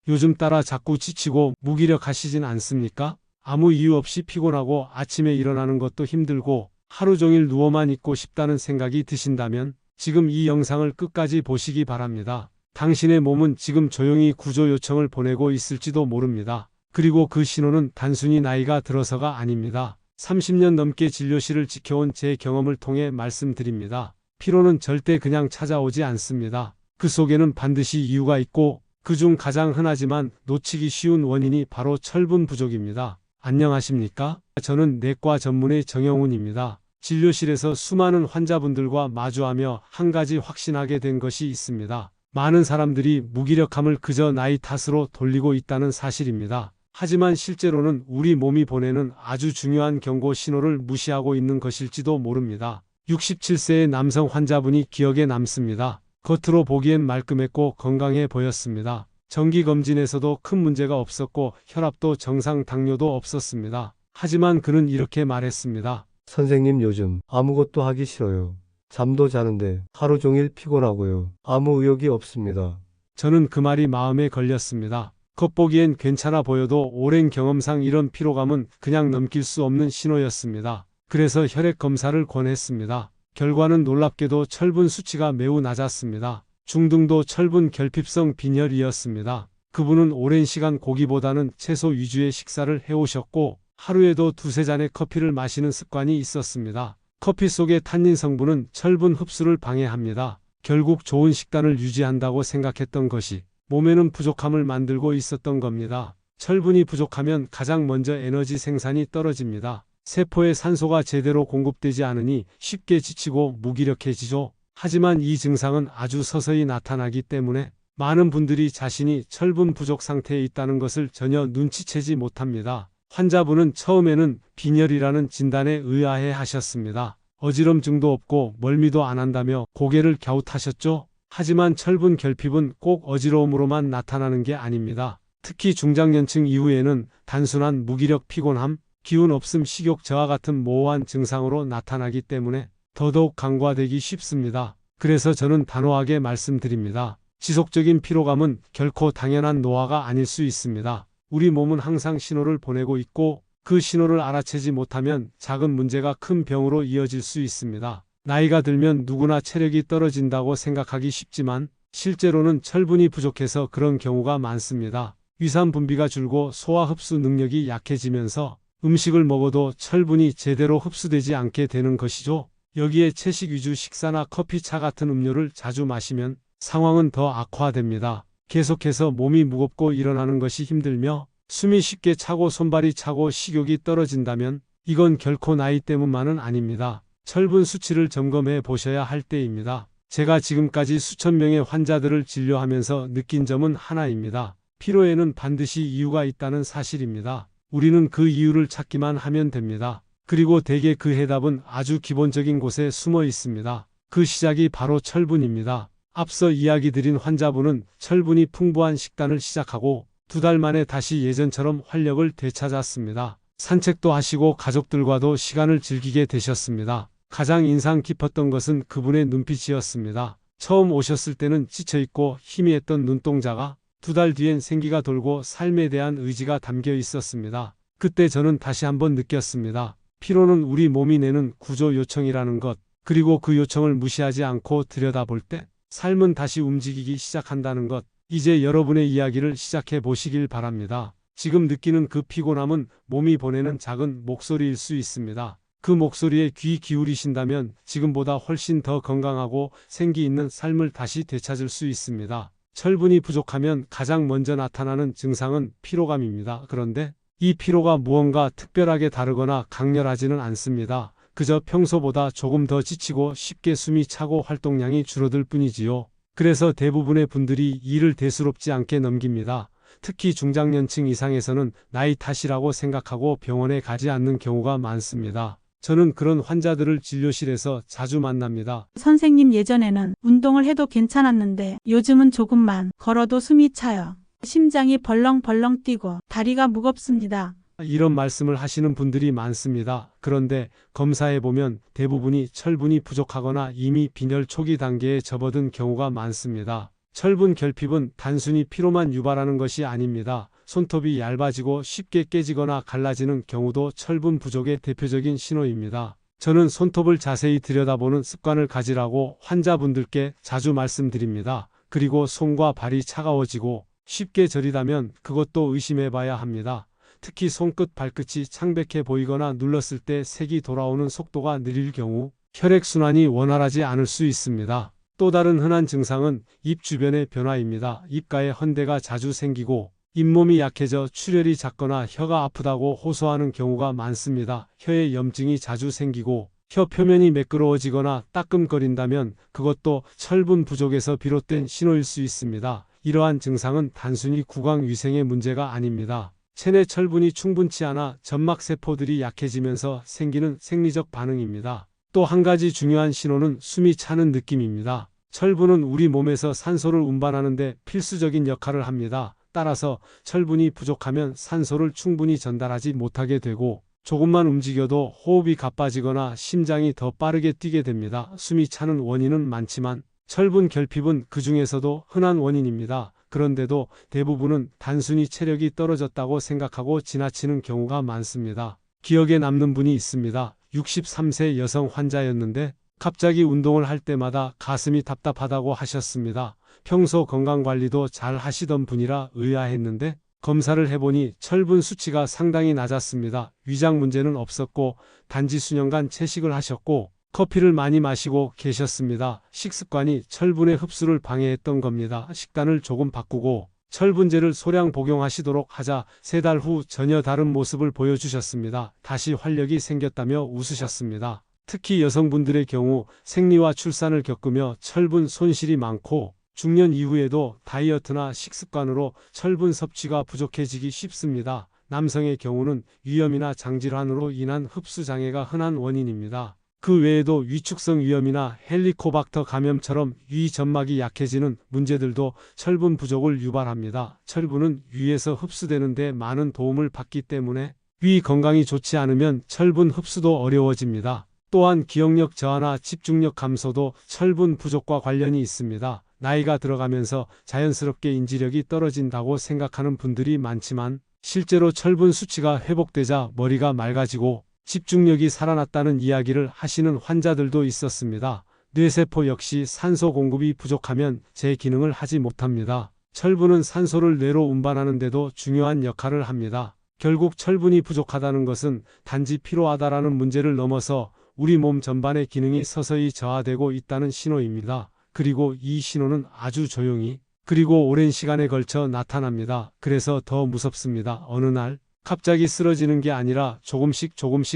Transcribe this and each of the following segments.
요즘 따라 자꾸 지치고 무기력하시진 않습니까? 아무 이유 없이 피곤하고 아침에 일어나는 것도 힘들고 하루 종일 누워만 있고 싶다는 생각이 드신다면 지금 이 영상을 끝까지 보시기 바랍니다. 당신의 몸은 지금 조용히 구조 요청을 보내고 있을지도 모릅니다. 그리고 그 신호는 단순히 나이가 들어서가 아닙니다. 30년 넘게 진료실을 지켜온 제 경험을 통해 말씀드립니다. 피로는 절대 그냥 찾아오지 않습니다. 그 속에는 반드시 이유가 있고 그중 가장 흔하지만 놓치기 쉬운 원인이 바로 철분 부족입니다. 안녕하십니까? 저는 내과 전문의 정영훈입니다. 진료실에서 수많은 환자분들과 마주하며 한 가지 확신하게 된 것이 있습니다. 많은 사람들이 무기력함을 그저 나이 탓으로 돌리고 있다는 사실입니다. 하지만 실제로는 우리 몸이 보내는 아주 중요한 경고 신호를 무시하고 있는 것일지도 모릅니다. 67세의 남성 환자분이 기억에 남습니다. 겉으로 보기엔 말끔했고 건강해 보였습니다. 정기검진에서도 큰 문제가 없었고 혈압도 정상, 당뇨도 없었습니다. 하지만 그는 이렇게 말했습니다. 선생님, 요즘 아무것도 하기 싫어요. 잠도 자는데 하루 종일 피곤하고요. 아무 의욕이 없습니다. 저는 그 말이 마음에 걸렸습니다. 겉보기엔 괜찮아 보여도 오랜 경험상 이런 피로감은 그냥 넘길 수 없는 신호였습니다. 그래서 혈액 검사를 권했습니다. 결과는 놀랍게도 철분 수치가 매우 낮았습니다. 중등도 철분 결핍성 빈혈이었습니다. 그분은 오랜 시간 고기보다는 채소 위주의 식사를 해오셨고 하루에도 두세 잔의 커피를 마시는 습관이 있었습니다. 커피 속의 탄닌 성분은 철분 흡수를 방해합니다. 결국 좋은 식단을 유지한다고 생각했던 것이 몸에는 부족함을 만들고 있었던 겁니다. 철분이 부족하면 가장 먼저 에너지 생산이 떨어집니다. 세포에 산소가 제대로 공급되지 않으니 쉽게 지치고 무기력해지죠. 하지만 이 증상은 아주 서서히 나타나기 때문에 많은 분들이 자신이 철분 부족 상태에 있다는 것을 전혀 눈치채지 못합니다. 환자분은 처음에는 빈혈이라는 진단에 의아해 하셨습니다. 어지럼증도 없고 멀미도 안 한다며 고개를 갸웃하셨죠. 하지만 철분 결핍은 꼭 어지러움으로만 나타나는 게 아닙니다. 특히 중장년층 이후에는 단순한 무기력, 피곤함, 기운 없음, 식욕 저하 같은 모호한 증상으로 나타나기 때문에 더더욱 간과되기 쉽습니다. 그래서 저는 단호하게 말씀드립니다. 지속적인 피로감은 결코 당연한 노화가 아닐 수 있습니다. 우리 몸은 항상 신호를 보내고 있고 그 신호를 알아채지 못하면 작은 문제가 큰 병으로 이어질 수 있습니다. 나이가 들면 누구나 체력이 떨어진다고 생각하기 쉽지만 실제로는 철분이 부족해서 그런 경우가 많습니다. 위산 분비가 줄고 소화 흡수 능력이 약해지면서 음식을 먹어도 철분이 제대로 흡수되지 않게 되는 것이죠. 여기에 채식 위주 식사나 커피, 차 같은 음료를 자주 마시면 상황은 더 악화됩니다. 계속해서 몸이 무겁고 일어나는 것이 힘들며 숨이 쉽게 차고 손발이 차고 식욕이 떨어진다면 이건 결코 나이 때문만은 아닙니다. 철분 수치를 점검해 보셔야 할 때입니다. 제가 지금까지 수천 명의 환자들을 진료하면서 느낀 점은 하나입니다. 피로에는 반드시 이유가 있다는 사실입니다. 우리는 그 이유를 찾기만 하면 됩니다. 그리고 대개 그 해답은 아주 기본적인 곳에 숨어 있습니다. 그 시작이 바로 철분입니다. 앞서 이야기 드린 환자분은 철분이 풍부한 식단을 시작하고 2달 만에 다시 예전처럼 활력을 되찾았습니다. 산책도 하시고 가족들과도 시간을 즐기게 되셨습니다. 가장 인상 깊었던 것은 그분의 눈빛이었습니다. 처음 오셨을 때는 지쳐있고 희미했던 눈동자가 2달 뒤엔 생기가 돌고 삶에 대한 의지가 담겨 있었습니다. 그때 저는 다시 한번 느꼈습니다. 피로는 우리 몸이 내는 구조 요청이라는 것, 그리고 그 요청을 무시하지 않고 들여다볼 때 삶은 다시 움직이기 시작한다는 것. 이제 여러분의 이야기를 시작해 보시길 바랍니다. 지금 느끼는 그 피곤함은 몸이 보내는 작은 목소리일 수 있습니다. 그 목소리에 귀 기울이신다면 지금보다 훨씬 더 건강하고 생기 있는 삶을 다시 되찾을 수 있습니다. 철분이 부족하면 가장 먼저 나타나는 증상은 피로감입니다. 그런데 이 피로가 무언가 특별하게 다르거나 강렬하지는 않습니다. 그저 평소보다 조금 더 지치고 쉽게 숨이 차고 활동량이 줄어들 뿐이지요. 그래서 대부분의 분들이 이를 대수롭지 않게 넘깁니다. 특히 중장년층 이상에서는 나이 탓이라고 생각하고 병원에 가지 않는 경우가 많습니다. 저는 그런 환자들을 진료실에서 자주 만납니다. 선생님, 예전에는 운동을 해도 괜찮았는데 요즘은 조금만 걸어도 숨이 차요. 심장이 벌렁벌렁 뛰고 다리가 무겁습니다. 이런 말씀을 하시는 분들이 많습니다. 그런데 검사해보면 대부분이 철분이 부족하거나 이미 빈혈 초기 단계에 접어든 경우가 많습니다. 철분 결핍은 단순히 피로만 유발하는 것이 아닙니다. 손톱이 얇아지고 쉽게 깨지거나 갈라지는 경우도 철분 부족의 대표적인 신호입니다. 저는 손톱을 자세히 들여다보는 습관을 가지라고 환자분들께 자주 말씀드립니다. 그리고 손과 발이 차가워지고 쉽게 저리다면 그것도 의심해 봐야 합니다. 특히 손끝, 발끝이 창백해 보이거나 눌렀을 때 색이 돌아오는 속도가 느릴 경우 혈액순환이 원활하지 않을 수 있습니다. 또 다른 흔한 증상은 입 주변의 변화입니다. 입가에 헌대가 자주 생기고 잇몸이 약해져 출혈이 잦거나 혀가 아프다고 호소하는 경우가 많습니다. 혀에 염증이 자주 생기고 혀 표면이 매끄러워지거나 따끔거린다면 그것도 철분 부족에서 비롯된 신호일 수 있습니다. 이러한 증상은 단순히 구강 위생의 문제가 아닙니다. 체내 철분이 충분치 않아 점막세포들이 약해지면서 생기는 생리적 반응입니다. 또 한 가지 중요한 신호는 숨이 차는 느낌입니다. 철분은 우리 몸에서 산소를 운반하는 데 필수적인 역할을 합니다. 따라서 철분이 부족하면 산소를 충분히 전달하지 못하게 되고 조금만 움직여도 호흡이 가빠지거나 심장이 더 빠르게 뛰게 됩니다. 숨이 차는 원인은 많지만 철분 결핍은 그 중에서도 흔한 원인입니다. 그런데도 대부분은 단순히 체력이 떨어졌다고 생각하고 지나치는 경우가 많습니다. 기억에 남는 분이 있습니다. 63세 여성 환자였는데 갑자기 운동을 할 때마다 가슴이 답답하다고 하셨습니다. 평소 건강관리도 잘 하시던 분이라 의아했는데 검사를 해보니 철분 수치가 상당히 낮았습니다. 위장 문제는 없었고 단지 수년간 채식을 하셨고 커피를 많이 마시고 계셨습니다. 식습관이 철분의 흡수를 방해했던 겁니다. 식단을 조금 바꾸고 철분제를 소량 복용하시도록 하자 3달 후 전혀 다른 모습을 보여주셨습니다. 다시 활력이 생겼다며 웃으셨습니다. 특히 여성분들의 경우 생리와 출산을 겪으며 철분 손실이 많고 중년 이후에도 다이어트나 식습관으로 철분 섭취가 부족해지기 쉽습니다. 남성의 경우는 위염이나 장질환으로 인한 흡수 장애가 흔한 원인입니다. 그 외에도 위축성 위염이나 헬리코박터 감염처럼 위 점막이 약해지는 문제들도 철분 부족을 유발합니다. 철분은 위에서 흡수되는 데 많은 도움을 받기 때문에 위 건강이 좋지 않으면 철분 흡수도 어려워집니다. 또한 기억력 저하나 집중력 감소도 철분 부족과 관련이 있습니다. 나이가 들어가면서 자연스럽게 인지력이 떨어진다고 생각하는 분들이 많지만 실제로 철분 수치가 회복되자 머리가 맑아지고 집중력이 살아났다는 이야기를 하시는 환자들도 있었습니다. 뇌세포 역시 산소 공급이 부족하면 제 기능을 하지 못합니다. 철분은 산소를 뇌로 운반하는 데도 중요한 역할을 합니다. 결국 철분이 부족하다는 것은 단지 피로하다라는 문제를 넘어서 우리 몸 전반의 기능이 서서히 저하되고 있다는 신호입니다. 그리고 이 신호는 아주 조용히 그리고 오랜 시간에 걸쳐 나타납니다. 그래서 더 무섭습니다. 어느 날 갑자기 쓰러지는 게 아니라 조금씩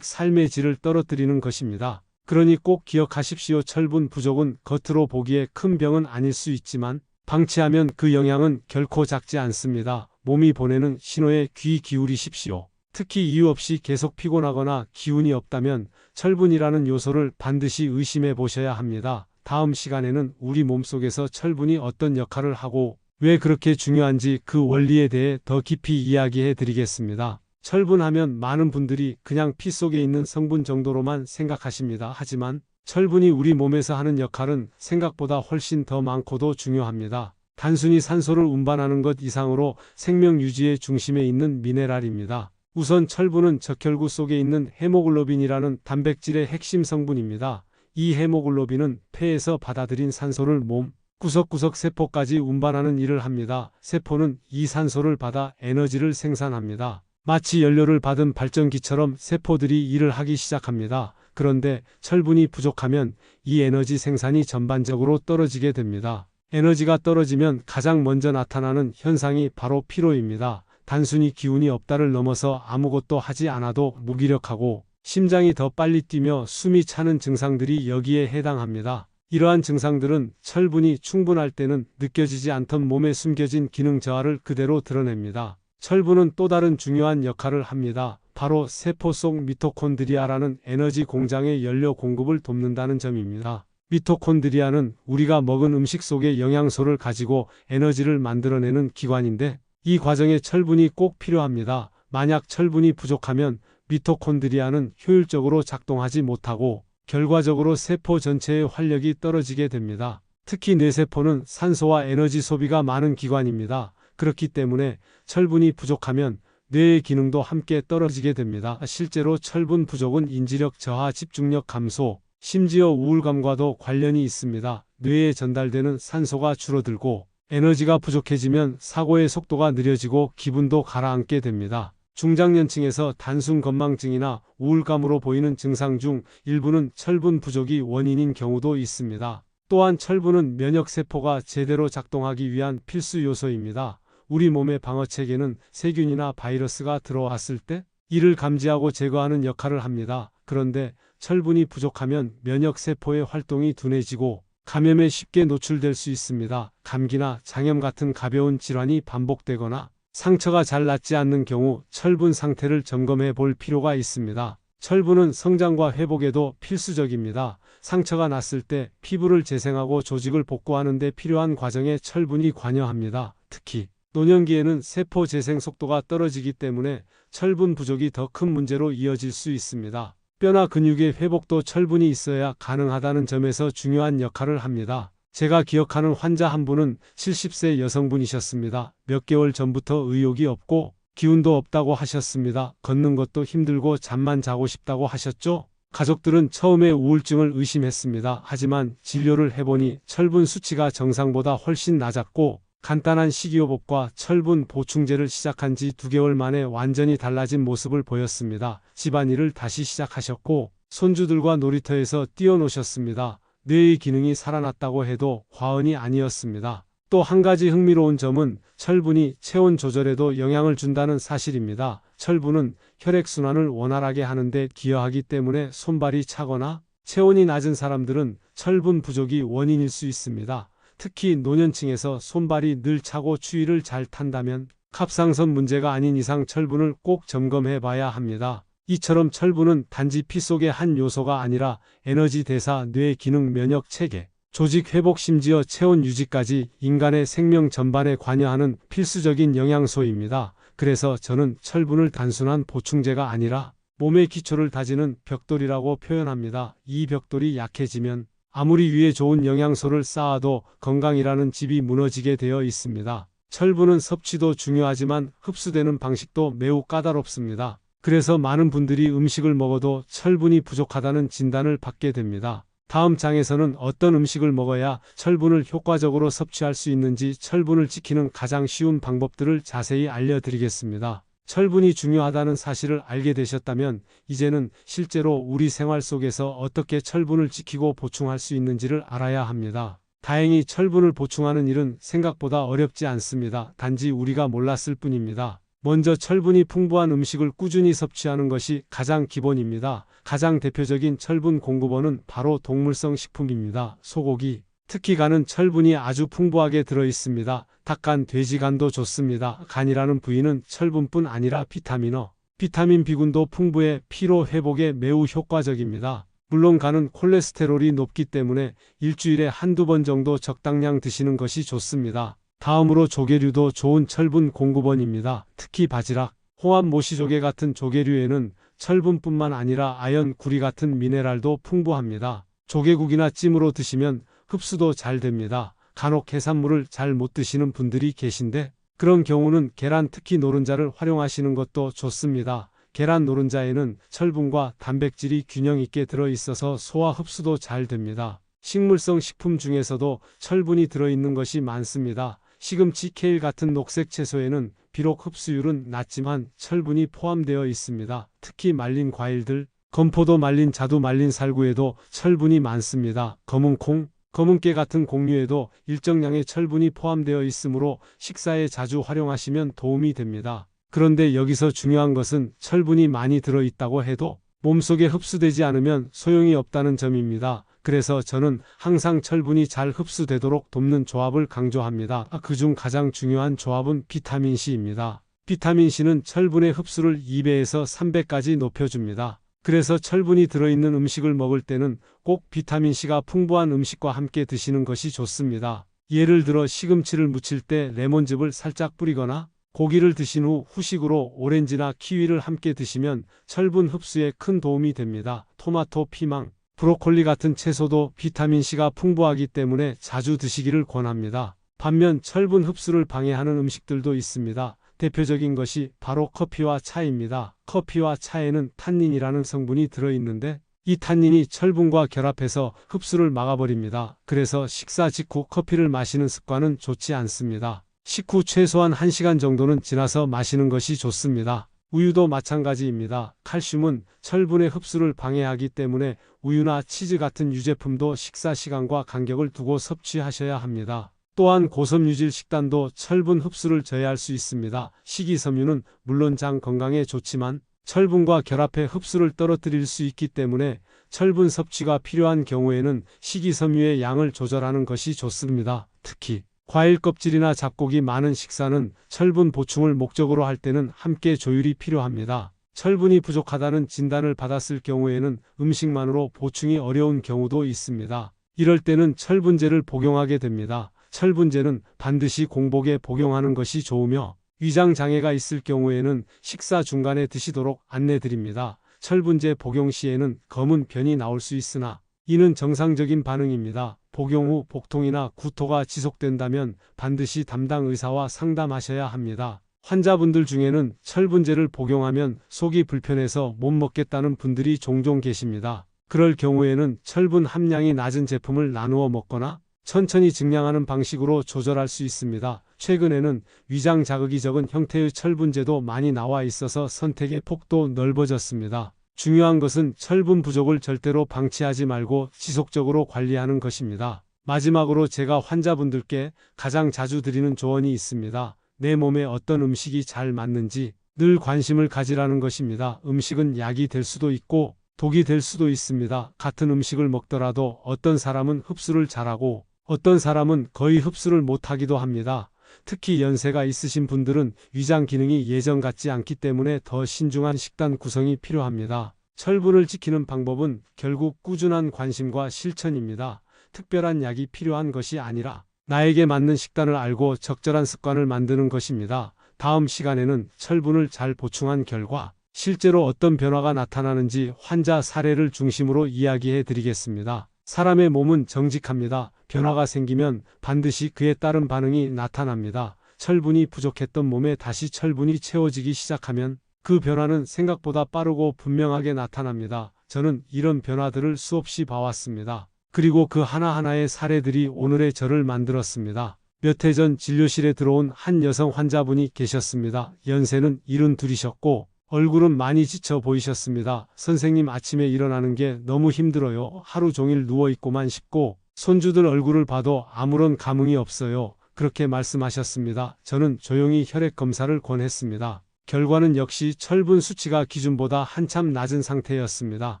삶의 질을 떨어뜨리는 것입니다. 그러니 꼭 기억하십시오. 철분 부족은 겉으로 보기에 큰 병은 아닐 수 있지만 방치하면 그 영향은 결코 작지 않습니다. 몸이 보내는 신호에 귀 기울이십시오. 특히 이유 없이 계속 피곤하거나 기운이 없다면 철분이라는 요소를 반드시 의심해 보셔야 합니다. 다음 시간에는 우리 몸속에서 철분이 어떤 역할을 하고 왜 그렇게 중요한지 그 원리에 대해 더 깊이 이야기해 드리겠습니다. 철분하면 많은 분들이 그냥 피 속에 있는 성분 정도로만 생각하십니다. 하지만 철분이 우리 몸에서 하는 역할은 생각보다 훨씬 더 많고도 중요합니다. 단순히 산소를 운반하는 것 이상으로 생명 유지의 중심에 있는 미네랄입니다. 우선 철분은 적혈구 속에 있는 헤모글로빈이라는 단백질의 핵심 성분입니다. 이 헤모글로빈은 폐에서 받아들인 산소를 몸 구석구석 세포까지 운반하는 일을 합니다. 세포는 이 산소를 받아 에너지를 생산합니다. 마치 연료를 받은 발전기처럼 세포들이 일을 하기 시작합니다. 그런데 철분이 부족하면 이 에너지 생산이 전반적으로 떨어지게 됩니다. 에너지가 떨어지면 가장 먼저 나타나는 현상이 바로 피로입니다. 단순히 기운이 없다를 넘어서 아무것도 하지 않아도 무기력하고 심장이 더 빨리 뛰며 숨이 차는 증상들이 여기에 해당합니다. 이러한 증상들은 철분이 충분할 때는 느껴지지 않던 몸에 숨겨진 기능 저하를 그대로 드러냅니다. 철분은 또 다른 중요한 역할을 합니다. 바로 세포 속 미토콘드리아라는 에너지 공장의 연료 공급을 돕는다는 점입니다. 미토콘드리아는 우리가 먹은 음식 속에 영양소를 가지고 에너지를 만들어내는 기관인데 이 과정에 철분이 꼭 필요합니다. 만약 철분이 부족하면 미토콘드리아는 효율적으로 작동하지 못하고 결과적으로 세포 전체의 활력이 떨어지게 됩니다. 특히 뇌세포는 산소와 에너지 소비가 많은 기관입니다. 그렇기 때문에 철분이 부족하면 뇌의 기능도 함께 떨어지게 됩니다. 실제로 철분 부족은 인지력 저하, 집중력 감소, 심지어 우울감과도 관련이 있습니다. 뇌에 전달되는 산소가 줄어들고 에너지가 부족해지면 사고의 속도가 느려지고 기분도 가라앉게 됩니다. 중장년층에서 단순 건망증이나 우울감으로 보이는 증상 중 일부는 철분 부족이 원인인 경우도 있습니다. 또한 철분은 면역세포가 제대로 작동하기 위한 필수 요소입니다. 우리 몸의 방어체계는 세균이나 바이러스가 들어왔을 때 이를 감지하고 제거하는 역할을 합니다. 그런데 철분이 부족하면 면역세포의 활동이 둔해지고 감염에 쉽게 노출될 수 있습니다. 감기나 장염 같은 가벼운 질환이 반복되거나 상처가 잘 낫지 않는 경우 철분 상태를 점검해 볼 필요가 있습니다. 철분은 성장과 회복에도 필수적입니다. 상처가 났을 때 피부를 재생하고 조직을 복구하는 데 필요한 과정에 철분이 관여합니다. 특히 노년기에는 세포 재생 속도가 떨어지기 때문에 철분 부족이 더 큰 문제로 이어질 수 있습니다. 뼈나 근육의 회복도 철분이 있어야 가능하다는 점에서 중요한 역할을 합니다. 제가 기억하는 환자 한 분은 70세 여성분이셨습니다. 몇 개월 전부터 의욕이 없고 기운도 없다고 하셨습니다. 걷는 것도 힘들고 잠만 자고 싶다고 하셨죠? 가족들은 처음에 우울증을 의심했습니다. 하지만 진료를 해보니 철분 수치가 정상보다 훨씬 낮았고 간단한 식이요법과 철분 보충제를 시작한 지 2개월 만에 완전히 달라진 모습을 보였습니다. 집안일을 다시 시작하셨고 손주들과 놀이터에서 뛰어노셨습니다. 뇌의 기능이 살아났다고 해도 과언이 아니었습니다. 또 한 가지 흥미로운 점은 철분이 체온 조절에도 영향을 준다는 사실입니다. 철분은 혈액순환을 원활하게 하는 데 기여하기 때문에 손발이 차거나 체온이 낮은 사람들은 철분 부족이 원인일 수 있습니다. 특히 노년층에서 손발이 늘 차고 추위를 잘 탄다면 갑상선 문제가 아닌 이상 철분을 꼭 점검해 봐야 합니다. 이처럼 철분은 단지 피 속의 한 요소가 아니라 에너지 대사, 뇌 기능, 면역 체계, 조직 회복 심지어 체온 유지까지 인간의 생명 전반에 관여하는 필수적인 영양소입니다. 그래서 저는 철분을 단순한 보충제가 아니라 몸의 기초를 다지는 벽돌이라고 표현합니다. 이 벽돌이 약해지면 아무리 위에 좋은 영양소를 쌓아도 건강이라는 집이 무너지게 되어 있습니다. 철분은 섭취도 중요하지만 흡수되는 방식도 매우 까다롭습니다. 그래서 많은 분들이 음식을 먹어도 철분이 부족하다는 진단을 받게 됩니다. 다음 장에서는 어떤 음식을 먹어야 철분을 효과적으로 섭취할 수 있는지 철분을 지키는 가장 쉬운 방법들을 자세히 알려드리겠습니다. 철분이 중요하다는 사실을 알게 되셨다면 이제는 실제로 우리 생활 속에서 어떻게 철분을 지키고 보충할 수 있는지를 알아야 합니다. 다행히 철분을 보충하는 일은 생각보다 어렵지 않습니다. 단지 우리가 몰랐을 뿐입니다. 먼저 철분이 풍부한 음식을 꾸준히 섭취하는 것이 가장 기본입니다. 가장 대표적인 철분 공급원은 바로 동물성 식품입니다. 소고기, 특히 간은 철분이 아주 풍부하게 들어 있습니다. 닭간, 돼지간도 좋습니다. 간이라는 부위는 철분뿐 아니라 비타민어, 비타민 B군도 풍부해 피로 회복에 매우 효과적입니다. 물론 간은 콜레스테롤이 높기 때문에 일주일에 한두 번 정도 적당량 드시는 것이 좋습니다. 다음으로 조개류도 좋은 철분 공급원입니다. 특히 바지락, 홍합, 모시조개 같은 조개류에는 철분뿐만 아니라 아연, 구리 같은 미네랄도 풍부합니다. 조개국이나 찜으로 드시면 흡수도 잘 됩니다. 간혹 해산물을 잘 못 드시는 분들이 계신데 그런 경우는 계란, 특히 노른자를 활용하시는 것도 좋습니다. 계란 노른자에는 철분과 단백질이 균형 있게 들어있어서 소화 흡수도 잘 됩니다. 식물성 식품 중에서도 철분이 들어있는 것이 많습니다. 시금치, 케일 같은 녹색 채소에는 비록 흡수율은 낮지만 철분이 포함되어 있습니다. 특히 말린 과일들, 건포도, 말린 자두, 말린 살구에도 철분이 많습니다. 검은 콩, 검은 깨 같은 곡류에도 일정량의 철분이 포함되어 있으므로 식사에 자주 활용하시면 도움이 됩니다. 그런데 여기서 중요한 것은 철분이 많이 들어있다고 해도 몸속에 흡수되지 않으면 소용이 없다는 점입니다. 그래서 저는 항상 철분이 잘 흡수되도록 돕는 조합을 강조합니다. 그중 가장 중요한 조합은 비타민C입니다. 비타민C는 철분의 흡수를 2배에서 3배까지 높여줍니다. 그래서 철분이 들어있는 음식을 먹을 때는 꼭 비타민C가 풍부한 음식과 함께 드시는 것이 좋습니다. 예를 들어 시금치를 무칠 때 레몬즙을 살짝 뿌리거나 고기를 드신 후 후식으로 오렌지나 키위를 함께 드시면 철분 흡수에 큰 도움이 됩니다. 토마토, 피망, 브로콜리 같은 채소도 비타민C가 풍부하기 때문에 자주 드시기를 권합니다. 반면 철분 흡수를 방해하는 음식들도 있습니다. 대표적인 것이 바로 커피와 차입니다. 커피와 차에는 탄닌이라는 성분이 들어있는데 이 탄닌이 철분과 결합해서 흡수를 막아버립니다. 그래서 식사 직후 커피를 마시는 습관은 좋지 않습니다. 식후 최소한 1시간 정도는 지나서 마시는 것이 좋습니다. 우유도 마찬가지입니다. 칼슘은 철분의 흡수를 방해하기 때문에 우유나 치즈 같은 유제품도 식사 시간과 간격을 두고 섭취하셔야 합니다. 또한 고섬유질 식단도 철분 흡수를 저해할 수 있습니다. 식이섬유는 물론 장 건강에 좋지만 철분과 결합해 흡수를 떨어뜨릴 수 있기 때문에 철분 섭취가 필요한 경우에는 식이섬유의 양을 조절하는 것이 좋습니다. 특히 과일 껍질이나 잡곡이 많은 식사는 철분 보충을 목적으로 할 때는 함께 조율이 필요합니다. 철분이 부족하다는 진단을 받았을 경우에는 음식만으로 보충이 어려운 경우도 있습니다. 이럴 때는 철분제를 복용하게 됩니다. 철분제는 반드시 공복에 복용하는 것이 좋으며 위장 장애가 있을 경우에는 식사 중간에 드시도록 안내드립니다. 철분제 복용 시에는 검은 변이 나올 수 있으나 이는 정상적인 반응입니다. 복용 후 복통이나 구토가 지속된다면 반드시 담당 의사와 상담하셔야 합니다. 환자분들 중에는 철분제를 복용하면 속이 불편해서 못 먹겠다는 분들이 종종 계십니다. 그럴 경우에는 철분 함량이 낮은 제품을 나누어 먹거나 천천히 증량하는 방식으로 조절할 수 있습니다. 최근에는 위장 자극이 적은 형태의 철분제도 많이 나와 있어서 선택의 폭도 넓어졌습니다. 중요한 것은 철분 부족을 절대로 방치하지 말고 지속적으로 관리하는 것입니다. 마지막으로 제가 환자분들께 가장 자주 드리는 조언이 있습니다. 내 몸에 어떤 음식이 잘 맞는지 늘 관심을 가지라는 것입니다. 음식은 약이 될 수도 있고 독이 될 수도 있습니다. 같은 음식을 먹더라도 어떤 사람은 흡수를 잘하고 어떤 사람은 거의 흡수를 못하기도 합니다. 특히 연세가 있으신 분들은 위장 기능이 예전 같지 않기 때문에 더 신중한 식단 구성이 필요합니다. 철분을 지키는 방법은 결국 꾸준한 관심과 실천입니다. 특별한 약이 필요한 것이 아니라 나에게 맞는 식단을 알고 적절한 습관을 만드는 것입니다. 다음 시간에는 철분을 잘 보충한 결과 실제로 어떤 변화가 나타나는지 환자 사례를 중심으로 이야기해 드리겠습니다. 사람의 몸은 정직합니다. 변화가 생기면 반드시 그에 따른 반응이 나타납니다. 철분이 부족했던 몸에 다시 철분이 채워지기 시작하면 그 변화는 생각보다 빠르고 분명하게 나타납니다. 저는 이런 변화들을 수없이 봐왔습니다. 그리고 그 하나하나의 사례들이 오늘의 저를 만들었습니다. 몇 해 전 진료실에 들어온 한 여성 환자분이 계셨습니다. 연세는 72이셨고 얼굴은 많이 지쳐 보이셨습니다. 선생님, 아침에 일어나는 게 너무 힘들어요. 하루 종일 누워있고만 싶고 손주들 얼굴을 봐도 아무런 감흥이 없어요. 그렇게 말씀하셨습니다. 저는 조용히 혈액 검사를 권했습니다. 결과는 역시 철분 수치가 기준보다 한참 낮은 상태였습니다.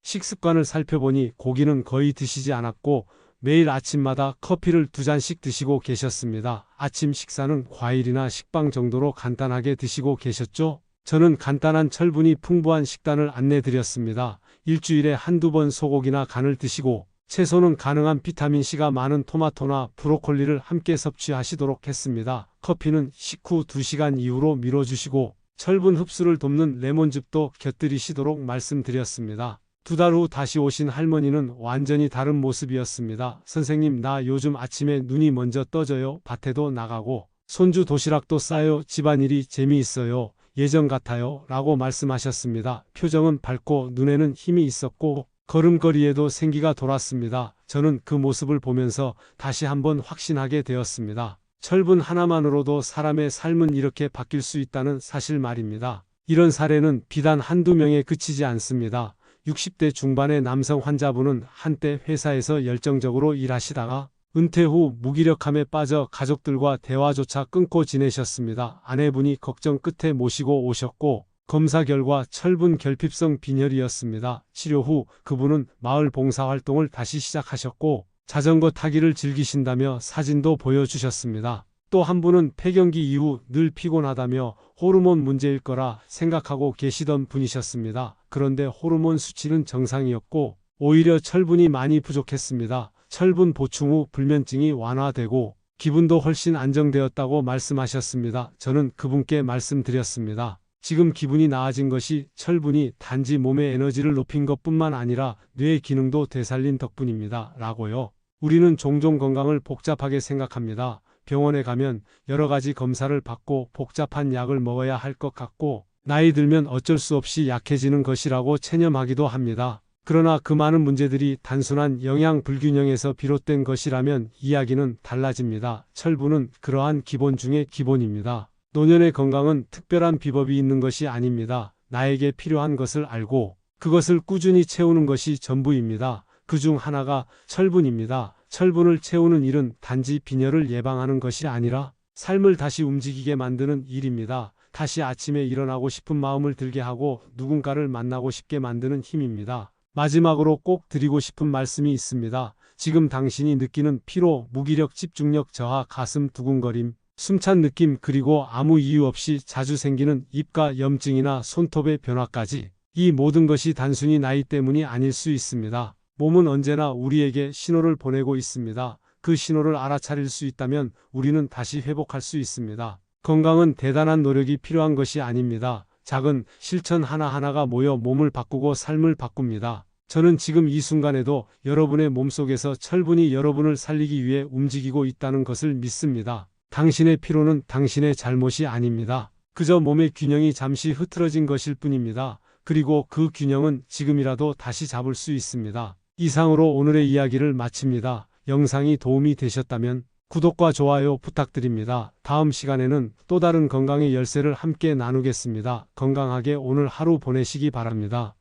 식습관을 살펴보니 고기는 거의 드시지 않았고 매일 아침마다 커피를 2잔씩 드시고 계셨습니다. 아침 식사는 과일이나 식빵 정도로 간단하게 드시고 계셨죠? 저는 간단한 철분이 풍부한 식단을 안내드렸습니다. 일주일에 한두 번 소고기나 간을 드시고 채소는 가능한 비타민C가 많은 토마토나 브로콜리를 함께 섭취하시도록 했습니다. 커피는 식후 2시간 이후로 미뤄주시고 철분 흡수를 돕는 레몬즙도 곁들이시도록 말씀드렸습니다. 2달 후 다시 오신 할머니는 완전히 다른 모습이었습니다. 선생님, 나 요즘 아침에 눈이 먼저 떠져요. 밭에도 나가고 손주 도시락도 싸요. 집안일이 재미있어요. 예전 같아요. 라고 말씀하셨습니다. 표정은 밝고 눈에는 힘이 있었고 걸음걸이에도 생기가 돌았습니다. 저는 그 모습을 보면서 다시 한번 확신하게 되었습니다. 철분 하나만으로도 사람의 삶은 이렇게 바뀔 수 있다는 사실 말입니다. 이런 사례는 비단 한두 명에 그치지 않습니다. 60대 중반의 남성 환자분은 한때 회사에서 열정적으로 일하시다가 은퇴 후 무기력함에 빠져 가족들과 대화조차 끊고 지내셨습니다. 아내분이 걱정 끝에 모시고 오셨고 검사 결과 철분 결핍성 빈혈이었습니다. 치료 후 그분은 마을 봉사활동을 다시 시작하셨고 자전거 타기를 즐기신다며 사진도 보여주셨습니다. 또 한 분은 폐경기 이후 늘 피곤하다며 호르몬 문제일 거라 생각하고 계시던 분이셨습니다. 그런데 호르몬 수치는 정상이었고 오히려 철분이 많이 부족했습니다. 철분 보충 후 불면증이 완화되고 기분도 훨씬 안정되었다고 말씀하셨습니다. 저는 그분께 말씀드렸습니다. 지금 기분이 나아진 것이 철분이 단지 몸의 에너지를 높인 것뿐만 아니라 뇌의 기능도 되살린 덕분입니다. 라고요. 우리는 종종 건강을 복잡하게 생각합니다. 병원에 가면 여러 가지 검사를 받고 복잡한 약을 먹어야 할 것 같고 나이 들면 어쩔 수 없이 약해지는 것이라고 체념하기도 합니다. 그러나 그 많은 문제들이 단순한 영양 불균형에서 비롯된 것이라면 이야기는 달라집니다. 철분은 그러한 기본 중의 기본입니다. 노년의 건강은 특별한 비법이 있는 것이 아닙니다. 나에게 필요한 것을 알고 그것을 꾸준히 채우는 것이 전부입니다. 그중 하나가 철분입니다. 철분을 채우는 일은 단지 빈혈을 예방하는 것이 아니라 삶을 다시 움직이게 만드는 일입니다. 다시 아침에 일어나고 싶은 마음을 들게 하고 누군가를 만나고 싶게 만드는 힘입니다. 마지막으로 꼭 드리고 싶은 말씀이 있습니다. 지금 당신이 느끼는 피로, 무기력, 집중력 저하, 가슴 두근거림, 숨찬 느낌 그리고 아무 이유 없이 자주 생기는 입가 염증이나 손톱의 변화까지 이 모든 것이 단순히 나이 때문이 아닐 수 있습니다. 몸은 언제나 우리에게 신호를 보내고 있습니다. 그 신호를 알아차릴 수 있다면 우리는 다시 회복할 수 있습니다. 건강은 대단한 노력이 필요한 것이 아닙니다. 작은 실천 하나하나가 모여 몸을 바꾸고 삶을 바꿉니다. 저는 지금 이 순간에도 여러분의 몸속에서 철분이 여러분을 살리기 위해 움직이고 있다는 것을 믿습니다. 당신의 피로는 당신의 잘못이 아닙니다. 그저 몸의 균형이 잠시 흐트러진 것일 뿐입니다. 그리고 그 균형은 지금이라도 다시 잡을 수 있습니다. 이상으로 오늘의 이야기를 마칩니다. 영상이 도움이 되셨다면 구독과 좋아요 부탁드립니다. 다음 시간에는 또 다른 건강의 열쇠를 함께 나누겠습니다. 건강하게 오늘 하루 보내시기 바랍니다.